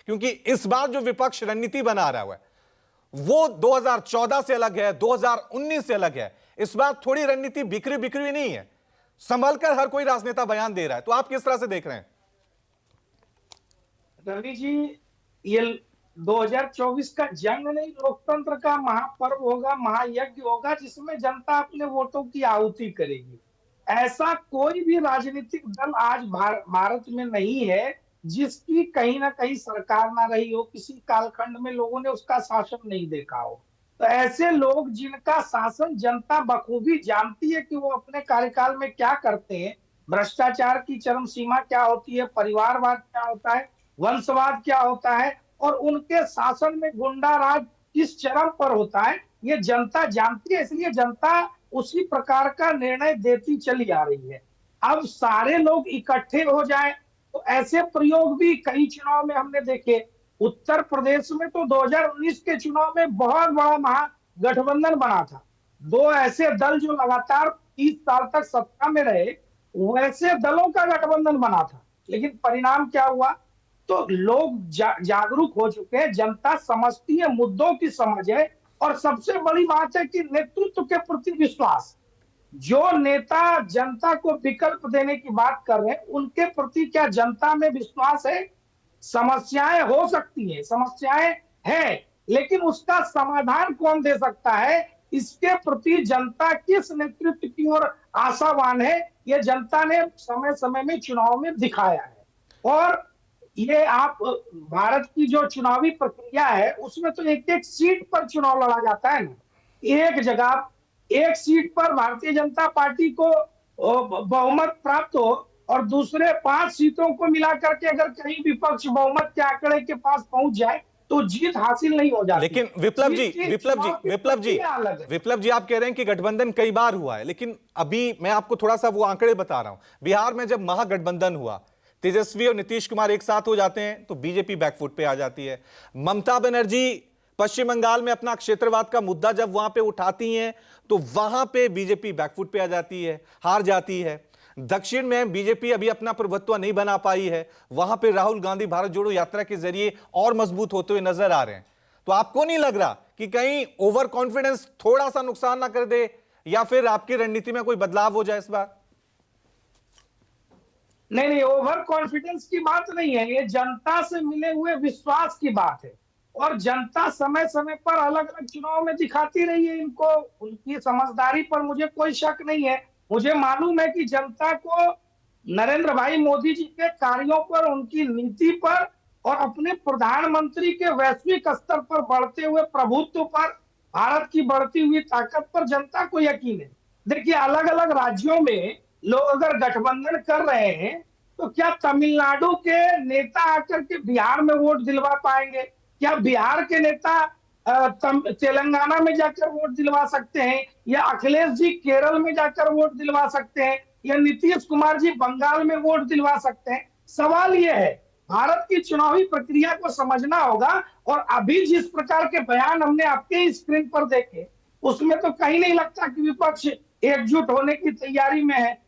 क्योंकि इस बार जो विपक्ष रणनीति बना रहा है वो 2014 से अलग है, 2019 से अलग है। इस बार थोड़ी रणनीति बिखरी बिखरी नहीं है, संभल कर हर कोई राजनेता बयान दे रहा है। तो आप किस तरह से देख रहे हैं? रवि जी, ये 2024 का जंग नहीं, लोकतंत्र का महापर्व होगा, महायज्ञ होगा, जिसमें जनता अपने वोटों की आहुति करेगी। ऐसा कोई भी राजनीतिक दल आज भारत में नहीं है जिसकी कहीं ना कहीं सरकार ना रही हो, किसी कालखंड में लोगों ने उसका शासन नहीं देखा हो। तो ऐसे लोग जिनका शासन जनता बखूबी जानती है कि वो अपने कार्यकाल में क्या करते हैं, भ्रष्टाचार की चरम सीमा क्या होती है, परिवारवाद क्या होता है, वंशवाद क्या होता है, और उनके शासन में गुंडा राज किस चरम पर होता है, ये जनता जानती है। इसलिए जनता उसी प्रकार का निर्णय देती चली आ रही है। अब सारे लोग इकट्ठे हो जाए तो ऐसे प्रयोग भी कई चुनाव में हमने देखे। उत्तर प्रदेश में तो 2019 के चुनाव में बहुत बड़ा महागठबंधन बना था। दो ऐसे दल जो लगातार 30 साल तक सत्ता में रहे, वैसे दलों का गठबंधन बना था। लेकिन परिणाम क्या हुआ? तो लोग जागरूक हो चुके हैं, जनता समझती है, मुद्दों की समझ है, और सबसे बड़ी बात है कि नेतृत्व के प्रति विश्वास। जो नेता जनता को विकल्प देने की बात कर रहे हैं, उनके प्रति क्या जनता में विश्वास है? समस्याएं हो सकती हैं, समस्याएं हैं, लेकिन उसका समाधान कौन दे सकता है, इसके प्रति जनता किस नेतृत्व की ओर आशावान है, ये जनता ने समय समय में चुनाव में दिखाया है। और ये आप भारत की जो चुनावी प्रक्रिया है उसमें तो एक एक सीट पर चुनाव लड़ा जाता है ना। एक जगह एक सीट पर भारतीय जनता पार्टी को बहुमत प्राप्त हो और दूसरे 5 सीटों को मिलाकर के अगर कहीं विपक्ष बहुमत के आंकड़े के पास पहुंच जाए तो जीत हासिल नहीं हो जाती। लेकिन विप्लव जी आप कह रहे हैं कि गठबंधन कई बार हुआ है, लेकिन अभी मैं आपको थोड़ा सा वो आंकड़े बता रहा हूं। बिहार में जब महागठबंधन हुआ, तेजस्वी और नीतीश कुमार एक साथ हो जाते हैं तो बीजेपी बैकफुट पे आ जाती है। ममता बनर्जी पश्चिम बंगाल में अपना क्षेत्रवाद का मुद्दा जब वहां पे उठाती हैं तो वहां पे बीजेपी बैकफुट पे आ जाती है, हार जाती है। दक्षिण में बीजेपी अभी अपना प्रभुत्व नहीं बना पाई है, वहां पे राहुल गांधी भारत जोड़ो यात्रा के जरिए और मजबूत होते हुए नजर आ रहे हैं। तो आपको नहीं लग रहा कि कहीं ओवर कॉन्फिडेंस थोड़ा सा नुकसान ना कर दे, या फिर आपकी रणनीति में कोई बदलाव हो जाए इस बार? नहीं, ओवर कॉन्फिडेंस की बात नहीं है, ये जनता से मिले हुए विश्वास की बात है। और जनता समय समय पर अलग अलग चुनाव में दिखाती रही है इनको, उनकी समझदारी पर मुझे कोई शक नहीं है। मुझे मालूम है कि जनता को नरेंद्र भाई मोदी जी के कार्यों पर, उनकी नीति पर और अपने प्रधानमंत्री के वैश्विक स्तर पर बढ़ते हुए प्रभुत्व पर, भारत की बढ़ती हुई ताकत पर जनता को यकीन है। देखिए, अलग अलग राज्यों में लोग अगर गठबंधन कर रहे हैं तो क्या तमिलनाडु के नेता आकर के बिहार में वोट दिलवा पाएंगे? क्या बिहार के नेता तेलंगाना में जाकर वोट दिलवा सकते हैं, या अखिलेश जी केरल में जाकर वोट दिलवा सकते हैं, या नीतीश कुमार जी बंगाल में वोट दिलवा सकते हैं? सवाल यह है, भारत की चुनावी प्रक्रिया को समझना होगा। और अभी जिस प्रकार के बयान हमने आपके स्क्रीन पर देखे, उसमें तो कहीं नहीं लगता कि विपक्ष एकजुट होने की तैयारी में है।